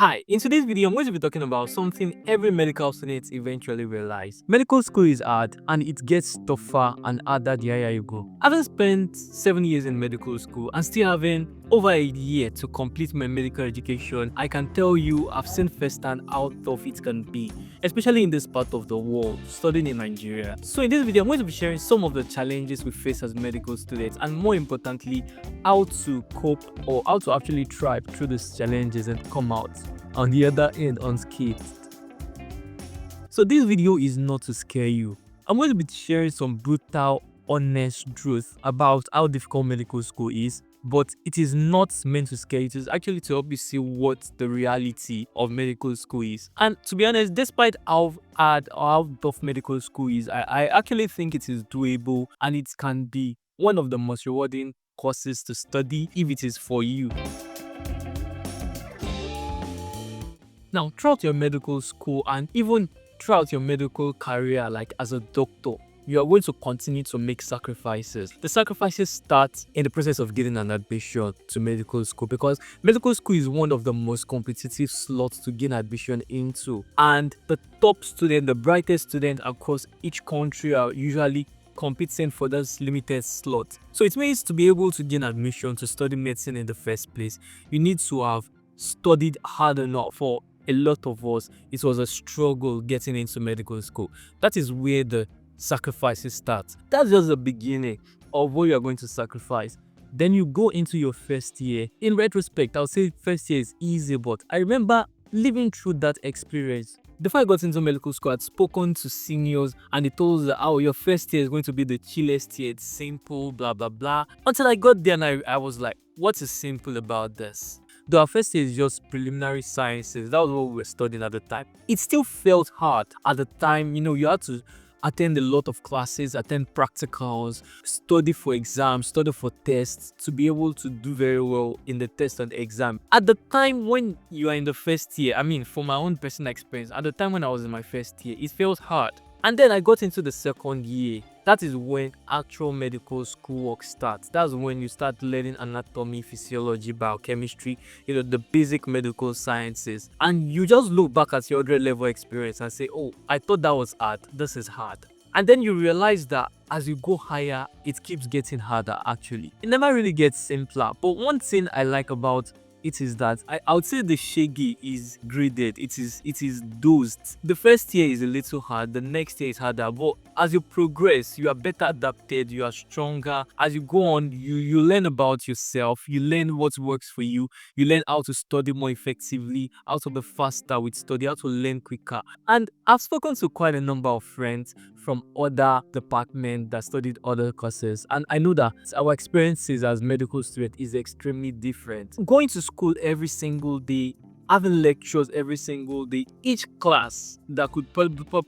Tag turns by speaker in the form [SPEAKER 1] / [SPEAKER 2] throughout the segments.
[SPEAKER 1] Hi, in today's video, I'm going to be talking about something every medical student eventually realize. Medical school is hard and it gets tougher and harder the higher you go. Having spent 7 years in medical school and still having over a year to complete my medical education, I can tell you I've seen firsthand how tough it can be, especially in this part of the world, studying in Nigeria. So in this video, I'm going to be sharing some of the challenges we face as medical students and more importantly, how to cope or how to actually thrive through these challenges and come out on the other end unscathed. So this video is not to scare you. I'm going to be sharing some brutal, honest truth about how difficult medical school is, but it is not meant to scare you. It is actually to help you see what the reality of medical school is. And to be honest, despite how hard or how tough medical school is, I actually think it is doable and it can be one of the most rewarding courses to study if it is for you. Now, throughout your medical school and even throughout your medical career, like as a doctor, you are going to continue to make sacrifices. The sacrifices start in the process of getting an admission to medical school because medical school is one of the most competitive slots to gain admission into. And the top student, the brightest student across each country are usually competing for this limited slot. So it means to be able to gain admission to study medicine in the first place, you need to have studied hard enough. For a lot of us, it was a struggle getting into medical school. That is where the sacrifices start. That's just the beginning of what you are going to sacrifice. Then you go into your first year. In retrospect, I'll say first year is easy, but I remember living through that experience. Before I got into medical school, I'd spoken to seniors and they told us that, oh, your first year is going to be the chillest year. It's simple, blah, blah, blah. Until I got there and I was like, what is simple about this? Though our first year is just preliminary sciences, that was what we were studying at the time. It still felt hard at the time. You had to attend a lot of classes, attend practicals, study for exams, study for tests to be able to do very well in the test and the exam. At the time when you are in the first year, from my own personal experience, at the time when I was in my first year, it felt hard. And then I got into the second year. That is when actual medical school work starts. That's when you start learning anatomy, physiology, biochemistry, the basic medical sciences. And you just look back at your 100 level experience and say, oh, I thought that was hard. This is hard. And then you realize that as you go higher, it keeps getting harder actually. It never really gets simpler. But one thing I like about it is that I would say the shaggy is graded. It is dosed. The first year is a little hard, the next year is harder, but as you progress, you are better adapted, you are stronger. As you go on, you learn about yourself, you learn what works for you, you learn how to study more effectively, how to be faster with study, how to learn quicker. And I've spoken to quite a number of friends from other departments that studied other courses, and I know that our experiences as medical students is extremely different. Going to school every single day, having lectures every single day, each class that could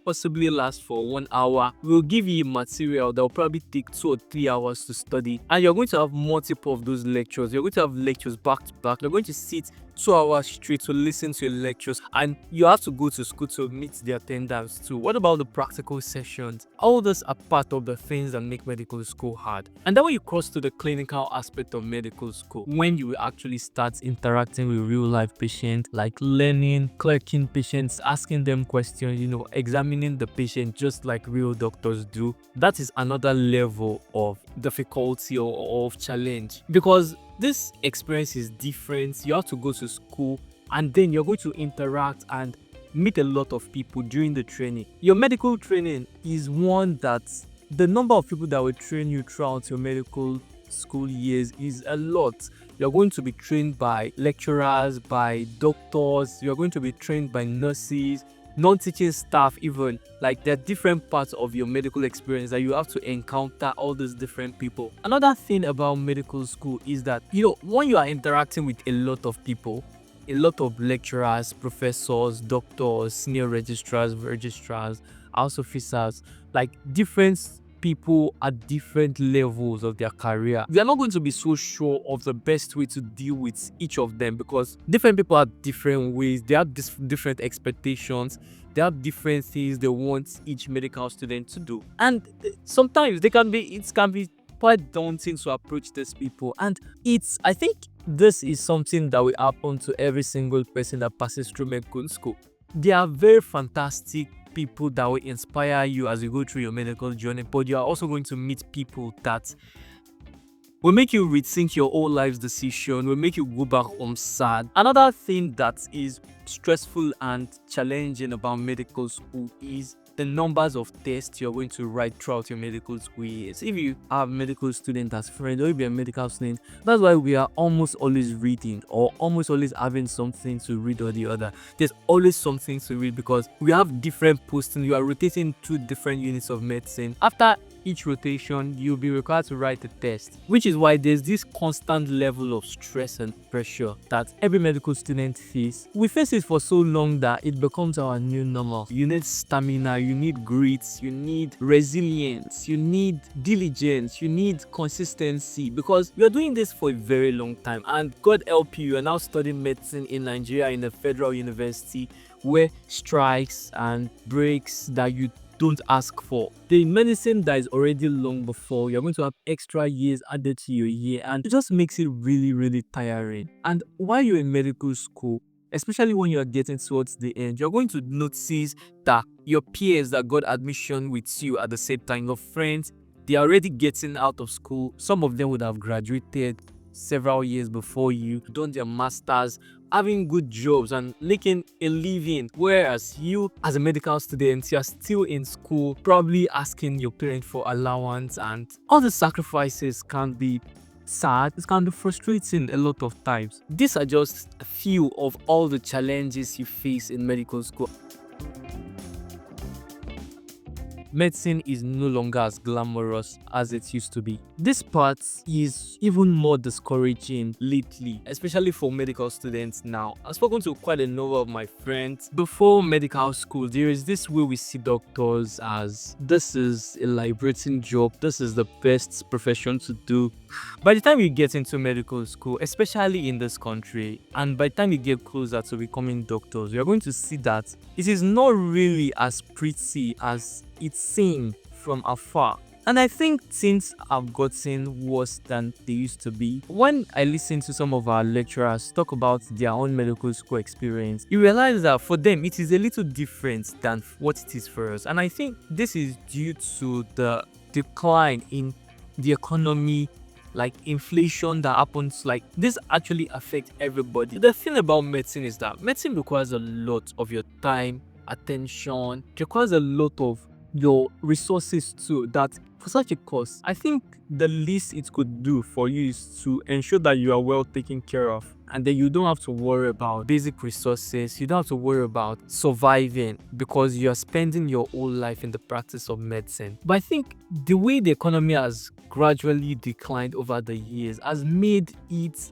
[SPEAKER 1] possibly last for 1 hour will give you material that will probably take 2 or 3 hours to study, and you're going to have multiple of those lectures. You're going to have lectures back to back. You're going to sit 2 hours straight to listen to your lectures, and you have to go to school to meet the attendance too. What about the practical sessions? All those are part of the things that make medical school hard. And then when you cross to the clinical aspect of medical school, when you actually start interacting with real life patients, like learning, clerking patients, asking them questions, examining the patient just like real doctors do, that is another level of difficulty or of challenge, because this experience is different. You have to go to school and then you're going to interact and meet a lot of people during the training. Your medical training is one that the number of people that will train you throughout your medical school years is a lot. You're going to be trained by lecturers, by doctors, you're going to be trained by nurses, non-teaching staff even. Like, there are different parts of your medical experience that you have to encounter all these different people. Another thing about medical school is that, when you are interacting with a lot of people, a lot of lecturers, professors, doctors, senior registrars, house officers, like different people at different levels of their career. We are not going to be so sure of the best way to deal with each of them because different people have different ways, they have different expectations, they have different things they want each medical student to do. And sometimes it can be quite daunting to approach these people. And I think This is something that will happen to every single person that passes through medical school. There are very fantastic people that will inspire you as you go through your medical journey, but you are also going to meet people that will make you rethink your whole life's decision, will make you go back home sad. Another thing that is stressful and challenging about medical school is the numbers of tests you're going to write throughout your medical school years. If you have medical student as friend, or if you're a medical student, that's why we are almost always reading or almost always having something to read or the other. There's always something to read because we have different postings. You are rotating two different units of medicine. After each rotation, you'll be required to write a test, which is why there's this constant level of stress and pressure that every medical student faces. We face it for so long that it becomes our new normal. You need stamina, you need grit, you need resilience, you need diligence, you need consistency, because you're doing this for a very long time. And God help you, you're now studying medicine in Nigeria in a federal university where strikes and breaks that you don't ask for. The medicine that is already long before, you're going to have extra years added to your year, and it just makes it really, really tiring. And while you're in medical school, especially when you're getting towards the end, you're going to notice that your peers that got admission with you at the same time, your friends, they're already getting out of school. Some of them would have graduated several years before you, done their masters, having good jobs and making a living, whereas you as a medical student, you're still in school, probably asking your parents for allowance, and all the sacrifices can be sad, it can be frustrating a lot of times. These are just a few of all the challenges you face in medical school. Medicine is no longer as glamorous as it used to be. This part is even more discouraging lately, especially for medical students now. I've spoken to quite a number of my friends. Before medical school, there is this way we see doctors as this is a liberating job, this is the best profession to do. By the time you get into medical school, especially in this country, and by the time you get closer to becoming doctors, you're going to see that it is not really as pretty as it seems from afar. And I think things have gotten worse than they used to be. When I listen to some of our lecturers talk about their own medical school experience, you realize that for them it is a little different than what it is for us. And I think this is due to the decline in the economy, like inflation that happens. Like this actually affects everybody. The thing about medicine is that medicine requires a lot of your time, attention, it requires a lot of your resources too, that for such a cost, I think the least it could do for you is to ensure that you are well taken care of, and then you don't have to worry about basic resources, you don't have to worry about surviving because you are spending your whole life in the practice of medicine. But I think the way the economy has gradually declined over the years has made it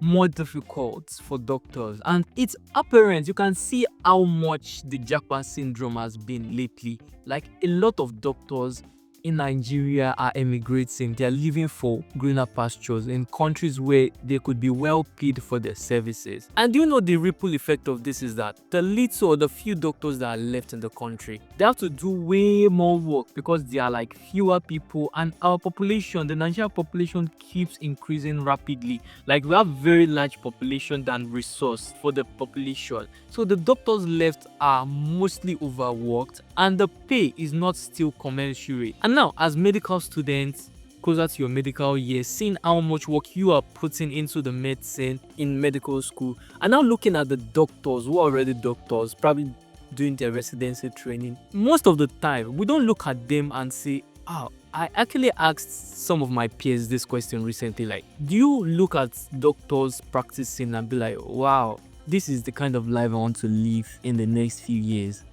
[SPEAKER 1] more difficult for doctors, and it's apparent. You can see how much the jackpot syndrome has been lately. Like a lot of doctors in Nigeria are emigrating. They are living for greener pastures in countries where they could be well paid for their services. And you know, the ripple effect of this is that the little or the few doctors that are left in the country, they have to do way more work because there are like fewer people, and our population, the Nigerian population, keeps increasing rapidly. Like we have very large population than resource for the population. So the doctors left are mostly overworked and the pay is not still commensurate. And now, as medical students, closer to your medical year, seeing how much work you are putting into the medicine in medical school, and now looking at the doctors who are already doctors, probably doing their residency training, most of the time, we don't look at them and say, oh, I actually asked some of my peers this question recently, like, do you look at doctors practicing and be like, wow, this is the kind of life I want to live in the next few years?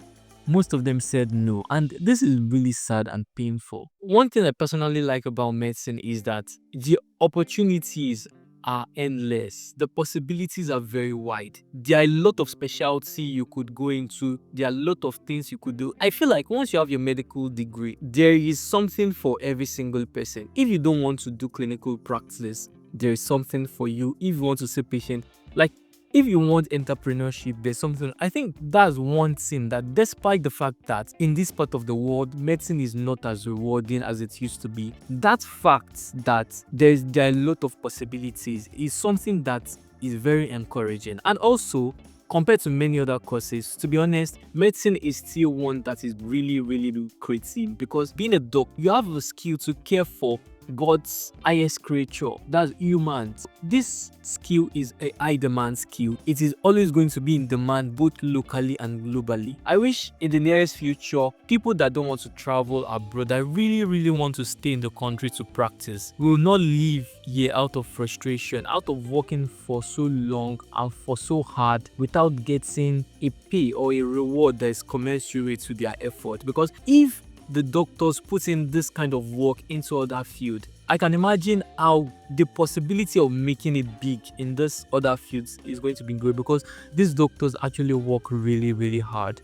[SPEAKER 1] Most of them said no, and this is really sad and painful. One thing I personally like about medicine is that the opportunities are endless. The possibilities are very wide. There are a lot of specialty you could go into. There are a lot of things you could do. I feel like once you have your medical degree, there is something for every single person. If you don't want to do clinical practice, there is something for you. If you want to see patient, like If you want entrepreneurship, there's something, I think that's one thing that despite the fact that in this part of the world, medicine is not as rewarding as it used to be, that fact that there are a lot of possibilities is something that is very encouraging. And also, compared to many other courses, to be honest, medicine is still one that is really, really lucrative because being a doctor, you have a skill to care for God's highest creature, that's humans. This skill is a high demand skill. It is always going to be in demand both locally and globally. I wish in the nearest future, people that don't want to travel abroad, that really, really want to stay in the country to practice, will not leave here out of frustration, out of working for so long and for so hard without getting a pay or a reward that is commensurate to their effort. Because if the doctors put in this kind of work into other field, I can imagine how the possibility of making it big in this other fields is going to be great because these doctors actually work really, really hard.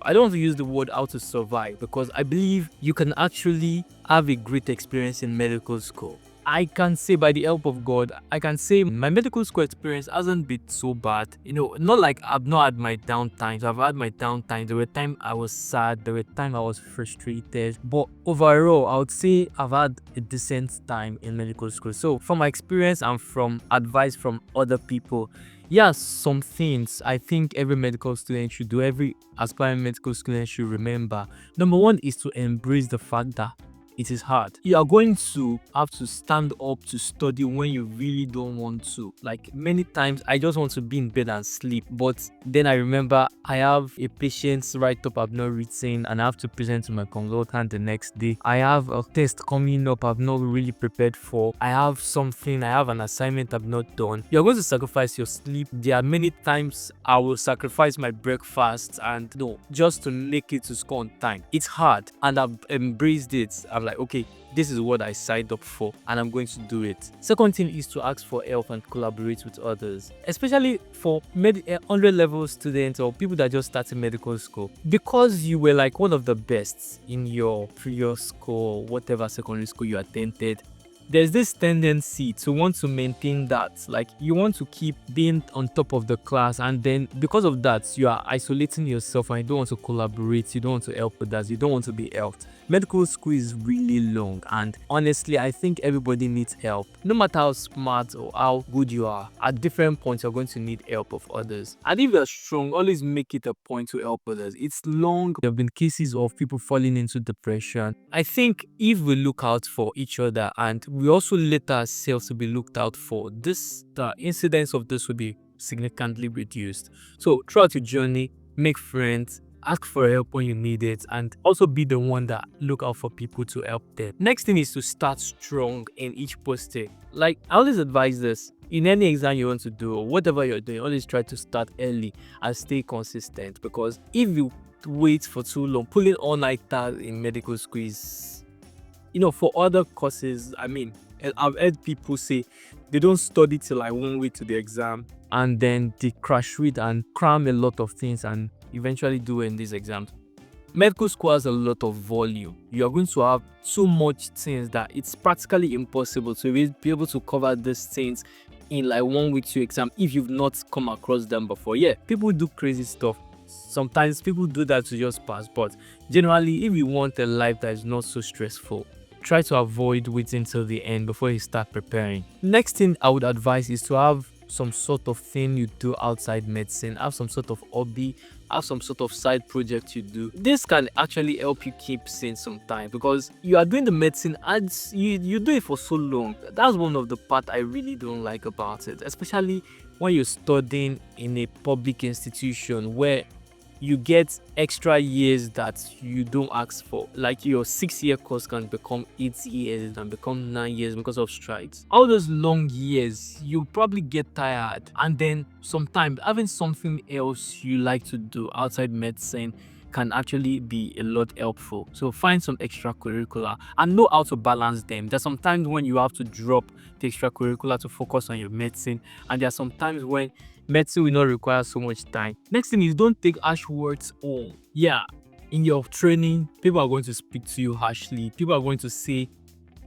[SPEAKER 1] I don't want to use the word how to survive because I believe you can actually have a great experience in medical school. I can say by the help of God, I can say my medical school experience hasn't been so bad. Not like I've not had my downtimes. I've had my downtimes. There were times I was sad. There were times I was frustrated. But overall, I would say I've had a decent time in medical school. So from my experience and from advice from other people, yeah, some things I think every medical student should do, every aspiring medical student should remember. Number one is to embrace the fact that it is hard. You are going to have to stand up to study when you really don't want to. Like many times, I just want to be in bed and sleep. But then I remember I have a patient's write-up I've not written and I have to present to my consultant the next day. I have a test coming up I've not really prepared for. I have an assignment I've not done. You're going to sacrifice your sleep. There are many times I will sacrifice my breakfast and just to make it to school on time. It's hard and I've embraced it. I'm like, okay, this is what I signed up for and I'm going to do it. Second thing is to ask for help and collaborate with others, especially for 100 level students or people that just started medical school. Because you were like one of the best in your previous school, whatever secondary school you attended, there's this tendency to want to maintain that. Like you want to keep being on top of the class, and then because of that, you are isolating yourself and you don't want to collaborate, you don't want to help others, you don't want to be helped. Medical school is really long, and honestly, I think everybody needs help. No matter how smart or how good you are, at different points, you're going to need help of others. And if you're strong, always make it a point to help others. It's long. There have been cases of people falling into depression. I think if we look out for each other and we also let ourselves to be looked out for, the incidence of this will be significantly reduced. So throughout your journey, make friends, ask for help when you need it, and also be the one that look out for people to help them. Next thing is to start strong in each posting. Like I always advise this, in any exam you want to do or whatever you're doing, always try to start early and stay consistent, because if you wait for too long, pulling all-nighters in medical school is, for other courses, I mean, I've heard people say they don't study till like 1 week to the exam and then they crash read and cram a lot of things and eventually do well in these exams. Medical school has a lot of volume. You are going to have so much things that it's practically impossible to be able to cover these things in like 1 week to exam if you've not come across them before. Yeah, people do crazy stuff. Sometimes people do that to just pass, but generally, if you want a life that is not so stressful, try to avoid waiting till the end before you start preparing. Next thing I would advise is to have some sort of thing you do outside medicine, have some sort of hobby, have some sort of side project you do. This can actually help you keep sane sometimes, because you are doing the medicine and you do it for so long. That's one of the part I really don't like about it, especially when you're studying in a public institution where you get extra years that you don't ask for. Like your 6-year course can become 8 years and become 9 years because of strikes. All those long years, you probably get tired, and then sometimes having something else you like to do outside medicine can actually be a lot helpful. So find some extracurricular and know how to balance them. There's sometimes when you have to drop the extracurricular to focus on your medicine, and there are some times when medicine will not require so much time. Next thing is, don't take harsh words home. Yeah, in your training, people are going to speak to you harshly. People are going to say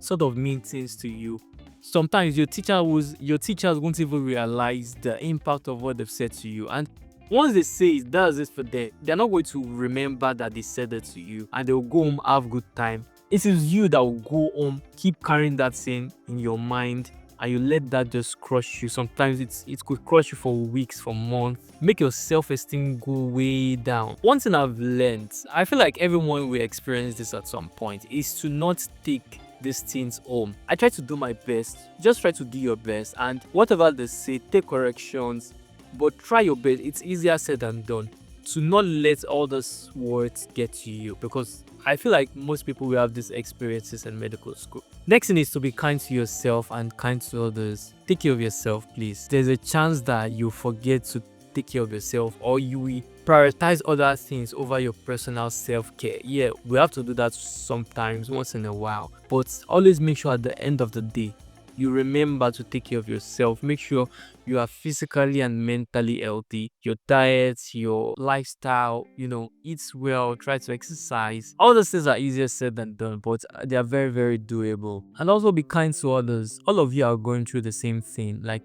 [SPEAKER 1] sort of mean things to you. Sometimes your teachers won't even realize the impact of what they've said to you. And once they say it, that's it for them. They're not going to remember that they said it to you, and they'll go home, have good time. It is you that will go home, keep carrying that thing in your mind, and you let that just crush you. Sometimes it could crush you for weeks, for months, make your self-esteem go way down. One thing I've learned, I feel like everyone will experience this at some point, is to not take these things home. I try to do my best. Just try to do your best, and whatever they say, take corrections, but try your best. It's easier said than done to not let all those words get to you, because I feel like most people will have these experiences in medical school. Next thing is to be kind to yourself and kind to others. Take care of yourself, please. There's a chance that you forget to take care of yourself, or you will prioritize other things over your personal self-care. Yeah, we have to do that sometimes, once in a while, but always make sure at the end of the day you remember to take care of yourself. Make sure you are physically and mentally healthy. Your diet, your lifestyle, eat well, try to exercise. All those things are easier said than done, but they are very, very doable. And also be kind to others. All of you are going through the same thing. Like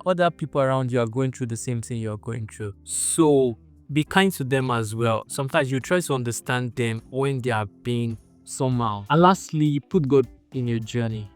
[SPEAKER 1] other people around you are going through the same thing you're going through. So be kind to them as well. Sometimes you try to understand them when they are being somehow. And lastly, put God in your journey.